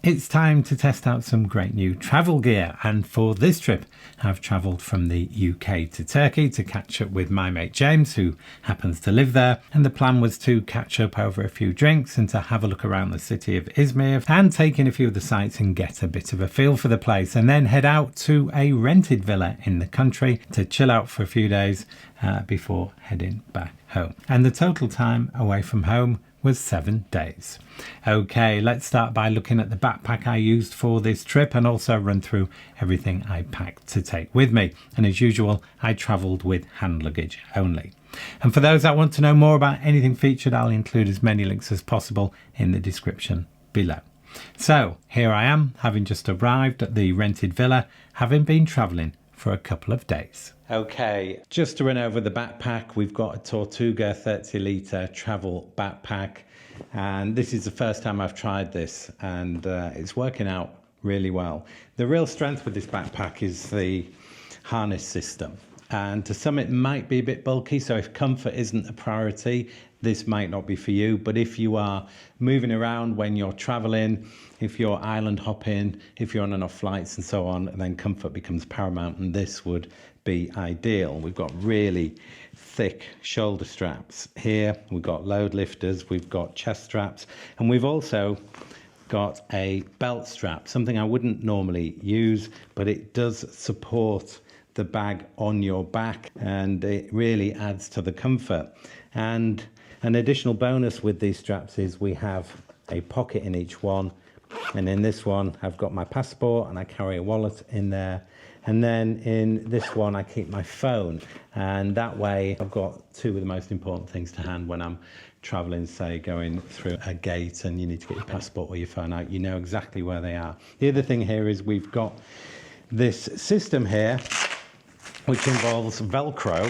It's time to test out some great new travel gear, and for this trip I've travelled from the UK to Turkey to catch up with my mate James, who happens to live there, and the plan was to catch up over a few drinks and to have a look around the city of Izmir and take in a few of the sights and get a bit of a feel for the place, and then head out to a rented villa in the country to chill out for a few days before heading back home. And the total time away from home was 7 days. Okay, let's start by looking at the backpack I used for this trip and also run through everything I packed to take with me. And as usual, I travelled with hand luggage only. And for those that want to know more about anything featured, I'll include as many links as possible in the description below. So here I am, having just arrived at the rented villa, having been travelling for a couple of days. Okay, just to run over the backpack, we've got a Tortuga 30-litre travel backpack, and this is the first time I've tried this, and it's working out really well. The real strength with this backpack is the harness system, and to some it might be a bit bulky, so if comfort isn't a priority, this might not be for you. But if you are moving around when you're traveling, if you're island hopping, if you're on and off flights and so on, then comfort becomes paramount, and this would be ideal. We've got really thick shoulder straps here, we've got load lifters, we've got chest straps, and we've also got a belt strap, something I wouldn't normally use, but it does support the bag on your back and it really adds to the comfort. And an additional bonus with these straps is we have a pocket in each one, and in this one I've got my passport and I carry a wallet in there, and then in this one I keep my phone, and that way I've got two of the most important things to hand when I'm traveling, say going through a gate and you need to get your passport or your phone out, you know exactly where they are. The other thing here is we've got this system here which involves Velcro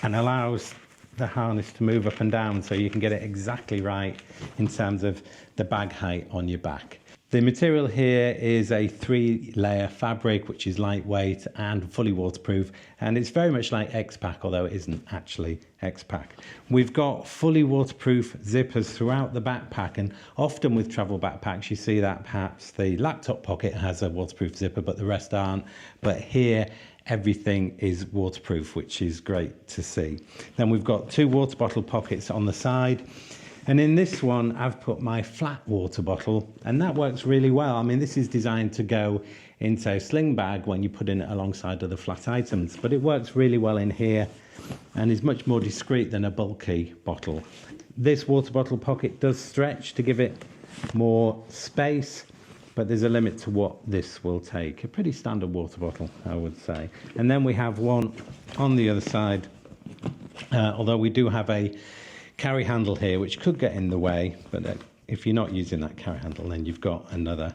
and allows the harness to move up and down so you can get it exactly right in terms of the bag height on your back. The material here is a 3-layer fabric which is lightweight and fully waterproof, and it's very much like X-Pack, although it isn't actually X-Pack. We've got fully waterproof zippers throughout the backpack, and often with travel backpacks you see that perhaps the laptop pocket has a waterproof zipper but the rest aren't, but here everything is waterproof, which is great to see. Then we've got 2 water bottle pockets on the side. And in this one, I've put my flat water bottle, and that works really well. I mean, this is designed to go into a sling bag when you put in it alongside other flat items, but it works really well in here and is much more discreet than a bulky bottle. This water bottle pocket does stretch to give it more space, but there's a limit to what this will take. A pretty standard water bottle, I would say. And then we have one on the other side, although we do have a carry handle here which could get in the way, but if you're not using that carry handle then you've got another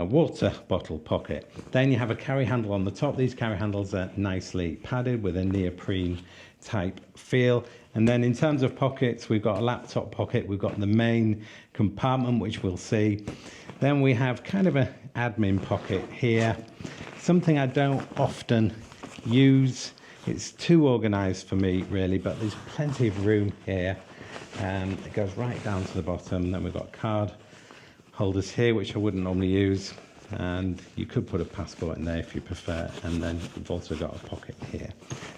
water bottle pocket. Then you have a carry handle on the top. These carry handles are nicely padded with a neoprene type feel. And then in terms of pockets, we've got a laptop pocket, we've got the main compartment which we'll see, then we have kind of an admin pocket here, something I don't often use. It's too organised for me really, but there's plenty of room here, and it goes right down to the bottom. Then we've got card holders here which I wouldn't normally use, and you could put a passport in there if you prefer, and then you've also got a pocket here.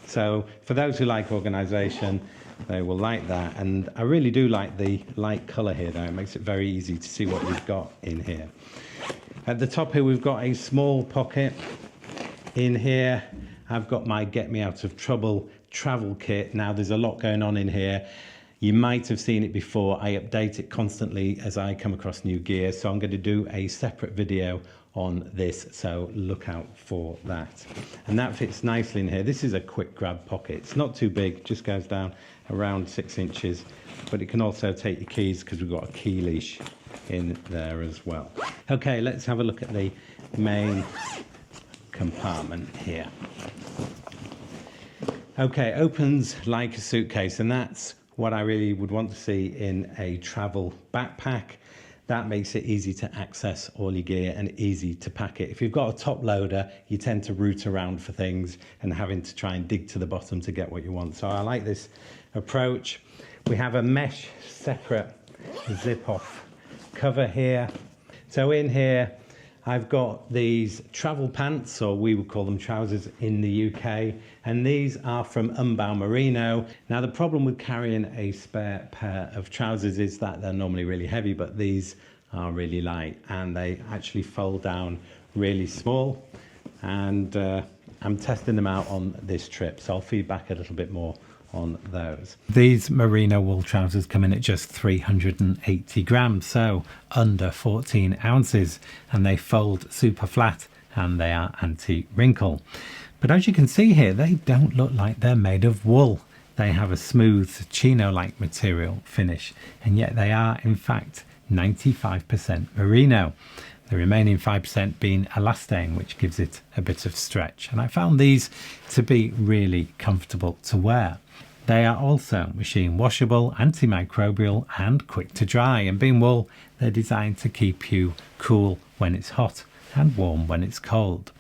So for those who like organisation, they will like that, and I really do like the light colour here though. It makes it very easy to see what we've got in here. At the top here we've got a small pocket. In here I've got my Get Me Out of Trouble travel kit. Now there's a lot going on in here. You might have seen it before. I update it constantly as I come across new gear, so I'm going to do a separate video on this, so look out for that. And that fits nicely in here. This is a quick grab pocket. It's not too big, just goes down around 6 inches, but it can also take your keys because we've got a key leash in there as well. Okay, let's have a look at the main compartment here. Okay, opens like a suitcase, and that's what I really would want to see in a travel backpack. That makes it easy to access all your gear and easy to pack it. If you've got a top loader, you tend to root around for things and having to try and dig to the bottom to get what you want. So I like this approach. We have a mesh separate zip off cover here. So in here I've got these travel pants, or we would call them trousers in the UK, and these are from Unbound Merino. Now the problem with carrying a spare pair of trousers is that they're normally really heavy, but these are really light and they actually fold down really small, and I'm testing them out on this trip, so I'll feedback a little bit more on those. These merino wool trousers come in at just 380 grams, so under 14 ounces, and they fold super flat and they are anti-wrinkle. But as you can see here, they don't look like they're made of wool. They have a smooth chino-like material finish, and yet they are in fact 95% merino. The remaining 5% being elastane, which gives it a bit of stretch. And I found these to be really comfortable to wear. They are also machine washable, antimicrobial and quick to dry. And being wool, they're designed to keep you cool when it's hot and warm when it's cold.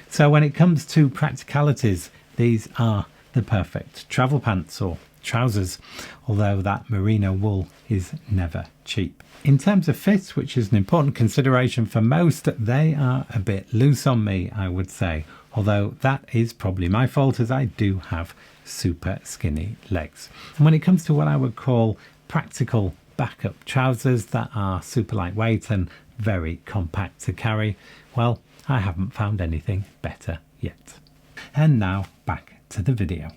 So when it comes to practicalities, these are the perfect travel pants or trousers, although that merino wool is never cheap. In terms of fit, which is an important consideration for most, they are a bit loose on me, I would say, although that is probably my fault as I do have super skinny legs. And when it comes to what I would call practical backup trousers that are super lightweight and very compact to carry, well, I haven't found anything better yet. And now back to the video.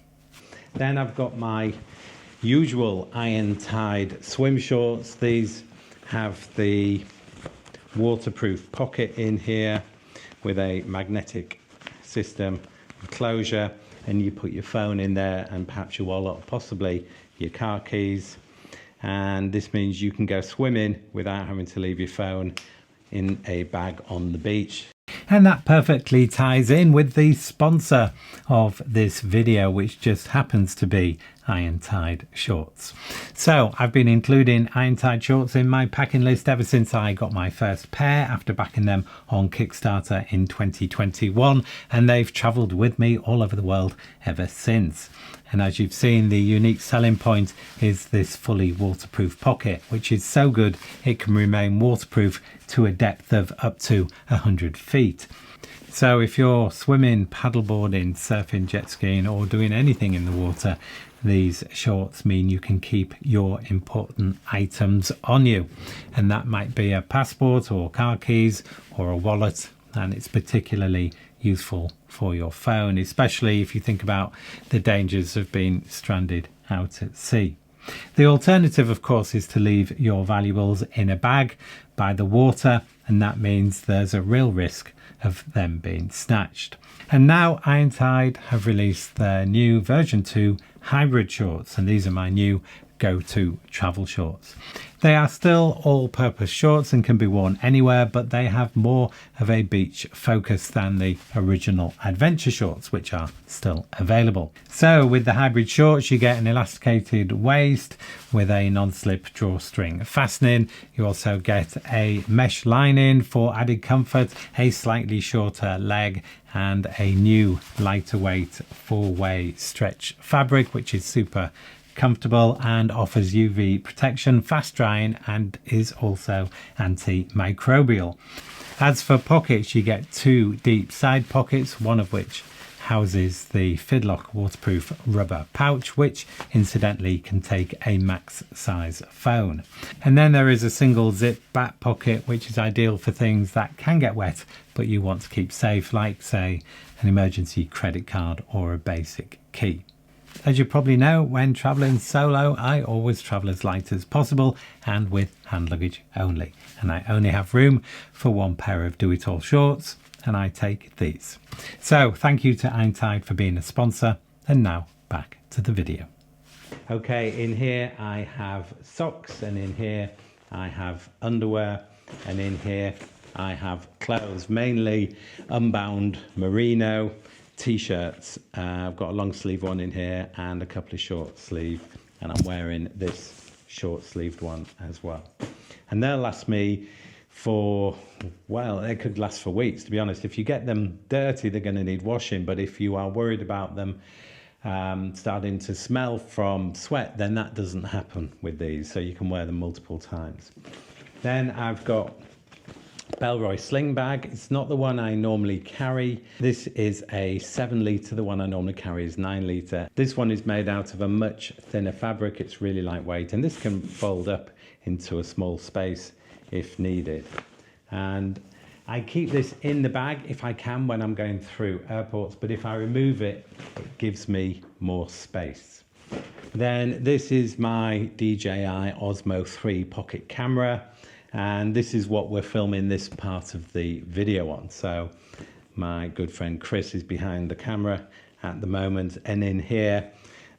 Then I've got my usual Irontide swim shorts. These have the waterproof pocket in here with a magnetic system closure, and you put your phone in there and perhaps your wallet, or possibly your car keys, and this means you can go swimming without having to leave your phone in a bag on the beach. And that perfectly ties in with the sponsor of this video, which just happens to be Irontide shorts. So I've been including Irontide shorts in my packing list ever since I got my first pair after backing them on Kickstarter in 2021, and they've traveled with me all over the world ever since. And as you've seen, the unique selling point is this fully waterproof pocket, which is so good it can remain waterproof to a depth of up to 100 feet. So if you're swimming, paddleboarding, surfing, jet skiing, or doing anything in the water, these shorts mean you can keep your important items on you. And that might be a passport or car keys or a wallet, and it's particularly useful for your phone, especially if you think about the dangers of being stranded out at sea. The alternative, of course, is to leave your valuables in a bag by the water, and that means there's a real risk of them being snatched. And now Irontide have released their new version 2 hybrid shorts, and these are my new go-to travel shorts. They are still all-purpose shorts and can be worn anywhere, but they have more of a beach focus than the original adventure shorts, which are still available. So with the hybrid shorts, you get an elasticated waist with a non-slip drawstring fastening. You also get a mesh lining for added comfort, a slightly shorter leg, and a new lighter weight 4-way stretch fabric, which is super comfortable and offers UV protection, fast drying, and is also antimicrobial. As for pockets, you get 2 deep side pockets, one of which houses the Fidlock waterproof rubber pouch, which incidentally can take a max size phone. And then there is a single zip back pocket, which is ideal for things that can get wet but you want to keep safe, like say an emergency credit card or a basic key. As you probably know, when travelling solo, I always travel as light as possible and with hand luggage only. And I only have room for 1 pair of do-it-all shorts, and I take these. So thank you to Irontide for being a sponsor, and now back to the video. Okay, in here I have socks, and in here I have underwear, and in here I have clothes, mainly Unbound Merino t-shirts. I've got a long sleeve one in here and a couple of short sleeve, and I'm wearing this short sleeved one as well. And they'll last me for, well, they could last for weeks, to be honest. If you get them dirty, they're going to need washing, but if you are worried about them starting to smell from sweat, then that doesn't happen with these, so you can wear them multiple times. Then I've got Bellroy Sling bag. It's not the one I normally carry. This is a 7 litre. The one I normally carry is 9 litre. This one is made out of a much thinner fabric. It's really lightweight, and this can fold up into a small space if needed. And I keep this in the bag if I can when I'm going through airports, but if I remove it, it gives me more space. Then this is my DJI Osmo 3 pocket camera, and this is what we're filming this part of the video on. So my good friend Chris is behind the camera at the moment, and in here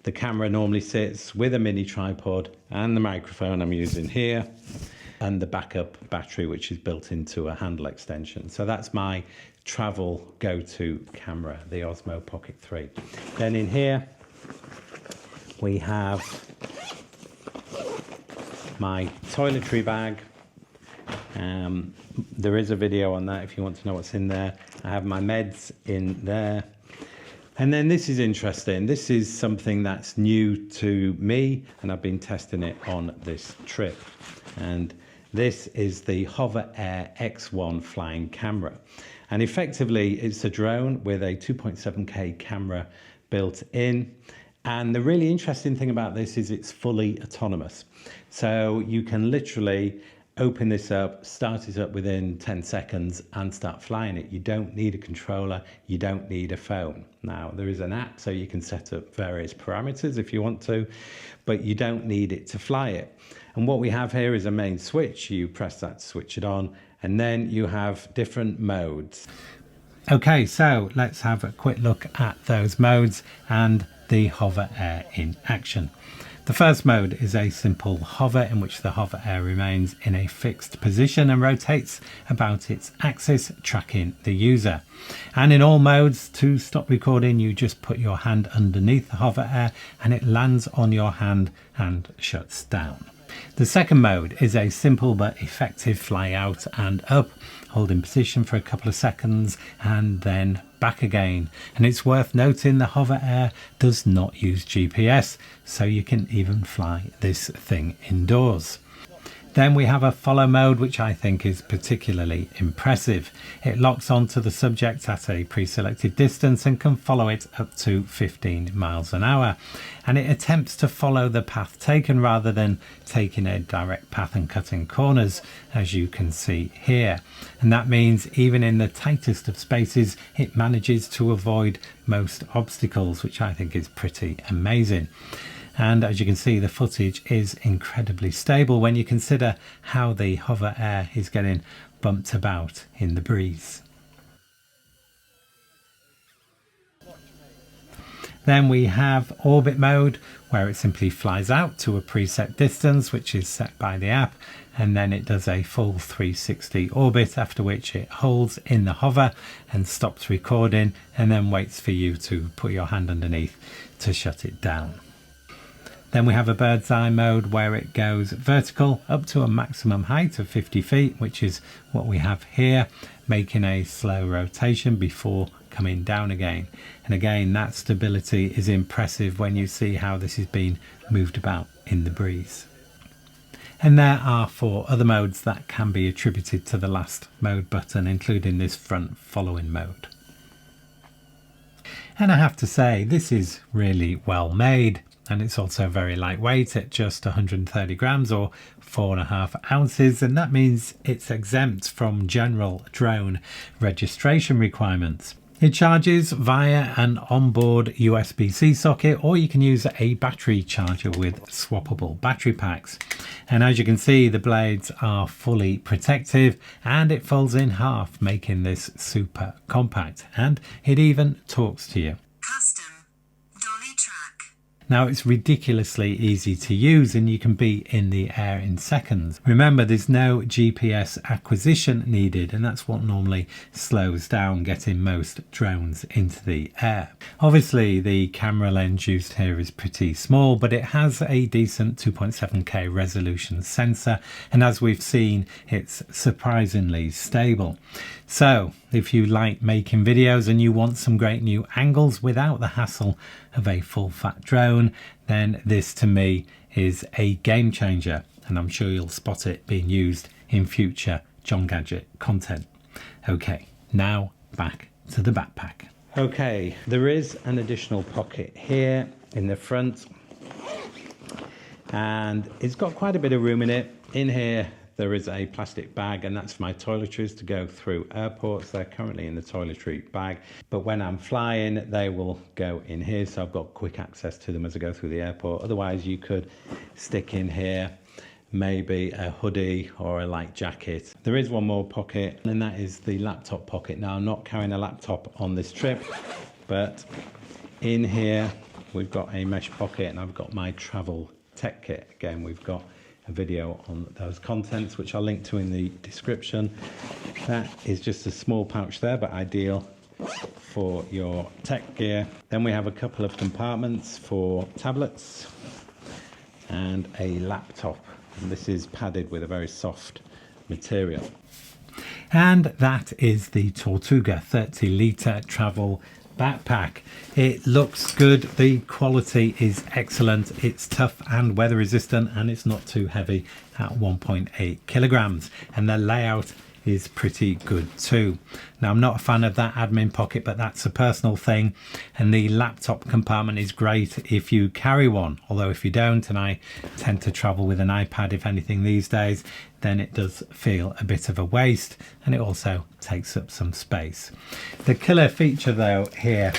the camera normally sits with a mini tripod and the microphone I'm using here, and the backup battery, which is built into a handle extension. So that's my travel go-to camera, the Osmo Pocket 3. Then in here we have my toiletry bag. There is a video on that if you want to know what's in there. I have my meds in there. And then this is interesting. This is something that's new to me, and I've been testing it on this trip. And this is the Hoverair X1 flying camera. And effectively, it's a drone with a 2.7K camera built in. And the really interesting thing about this is it's fully autonomous. So you can literally open this up, start it up within 10 seconds and start flying it. You don't need a controller, you don't need a phone. Now, there is an app so you can set up various parameters if you want to, but you don't need it to fly it. And what we have here is a main switch. You press that to switch it on, and then you have different modes. Okay, so let's have a quick look at those modes and the Hoverair in action. The first mode is a simple hover, in which the Hoverair remains in a fixed position and rotates about its axis, tracking the user. And in all modes, to stop recording, you just put your hand underneath the Hoverair and it lands on your hand and shuts down. The second mode is a simple but effective fly out and up, hold in position for a couple of seconds and then back again. And it's worth noting the Hoverair does not use GPS, so you can even fly this thing indoors. Then we have a follow mode, which I think is particularly impressive. It locks onto the subject at a pre-selected distance and can follow it up to 15 miles an hour. And it attempts to follow the path taken rather than taking a direct path and cutting corners, as you can see here. And that means even in the tightest of spaces, it manages to avoid most obstacles, which I think is pretty amazing. And as you can see, the footage is incredibly stable when you consider how the Hoverair is getting bumped about in the breeze. Then we have orbit mode, where it simply flies out to a preset distance, which is set by the app, and then it does a full 360 orbit, after which it holds in the hover and stops recording, and then waits for you to put your hand underneath to shut it down. Then we have a bird's eye mode, where it goes vertical up to a maximum height of 50 feet, which is what we have here, making a slow rotation before coming down again. And again, that stability is impressive when you see how this is being moved about in the breeze. And there are 4 other modes that can be attributed to the last mode button, including this front following mode. And I have to say, this is really well made. And it's also very lightweight at just 130 grams or 4.5 ounces. And that means it's exempt from general drone registration requirements. It charges via an onboard USB-C socket, or you can use a battery charger with swappable battery packs. And as you can see, the blades are fully protective and it folds in half, making this super compact. And it even talks to you. Now, it's ridiculously easy to use and you can be in the air in seconds. Remember, there's no GPS acquisition needed, and that's what normally slows down getting most drones into the air. Obviously, the camera lens used here is pretty small, but it has a decent 2.7K resolution sensor, and as we've seen, it's surprisingly stable. So if you like making videos and you want some great new angles without the hassle of a full fat drone, then this to me is a game changer, and I'm sure you'll spot it being used in future John Gadget content. Okay, now back to the backpack. Okay, there is an additional pocket here in the front, and it's got quite a bit of room in it. In here there is a plastic bag, and that's for my toiletries to go through airports. They're currently in the toiletry bag, but when I'm flying they will go in here, so I've got quick access to them as I go through the airport. Otherwise you could stick in here maybe a hoodie or a light jacket. There is one more pocket, and that is the laptop pocket. Now I'm not carrying a laptop on this trip, but in here we've got a mesh pocket, and I've got my travel tech kit. Again, we've got a video on those contents which I'll link to in the description. That is just a small pouch there, but ideal for your tech gear. Then we have a couple of compartments for tablets and a laptop, and this is padded with a very soft material. And that is the Tortuga 30-litre travel backpack. It looks good, the quality is excellent, it's tough and weather resistant, and it's not too heavy at 1.8 kilograms, and the layout is pretty good too. Now I'm not a fan of that admin pocket, but that's a personal thing, and the laptop compartment is great if you carry one, although if you don't, and I tend to travel with an iPad if anything these days, then it does feel a bit of a waste, and it also takes up some space. The killer feature though here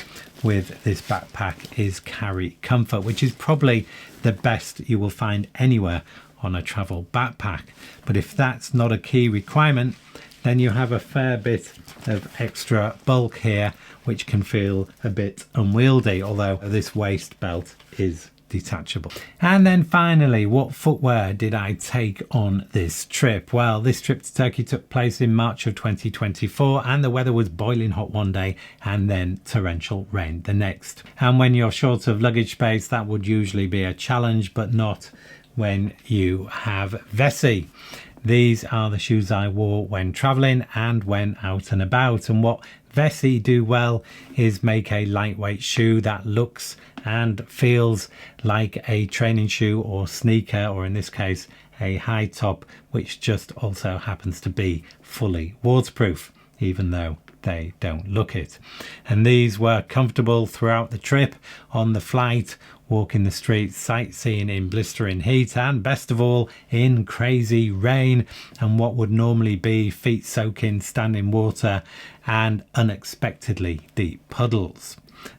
with this backpack is carry comfort, which is probably the best you will find anywhere on a travel backpack. But if that's not a key requirement, then you have a fair bit of extra bulk here, which can feel a bit unwieldy, although this waist belt is detachable. And then finally, what footwear did I take on this trip? Well, this trip to Turkey took place in March of 2024, and the weather was boiling hot one day and then torrential rain the next. And when you're short of luggage space, that would usually be a challenge, but not when you have Vessi. These are the shoes I wore when traveling and when out and about, and what Vessi do well is make a lightweight shoe that looks and feels like a training shoe or sneaker, or in this case a high top, which just also happens to be fully waterproof, even though they don't look it. And these were comfortable throughout the trip, on the flight, walking the streets, sightseeing in blistering heat, and best of all in crazy rain and what would normally be feet soaking standing water and unexpectedly deep puddles.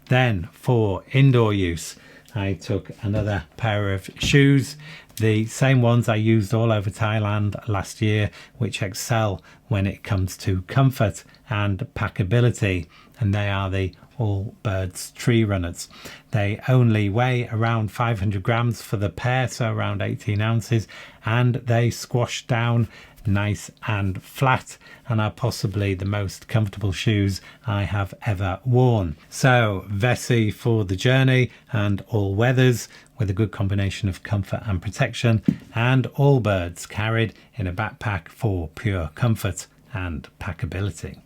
Then for indoor use, I took another pair of shoes, the same ones I used all over Thailand last year, which excel when it comes to comfort and packability, and they are the Allbirds Tree Runners. They only weigh around 500 grams for the pair, so around 18 ounces, and they squash down nice and flat, and are possibly the most comfortable shoes I have ever worn. So Vessi for the journey and all weathers, with a good combination of comfort and protection, and Allbirds carried in a backpack for pure comfort and packability.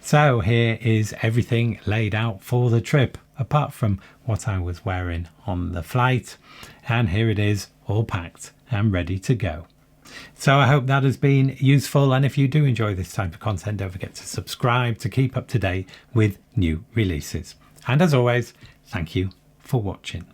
So here is everything laid out for the trip, apart from what I was wearing on the flight, and here it is all packed and ready to go. So I hope that has been useful, and if you do enjoy this type of content, don't forget to subscribe to keep up to date with new releases. And as always, thank you for watching.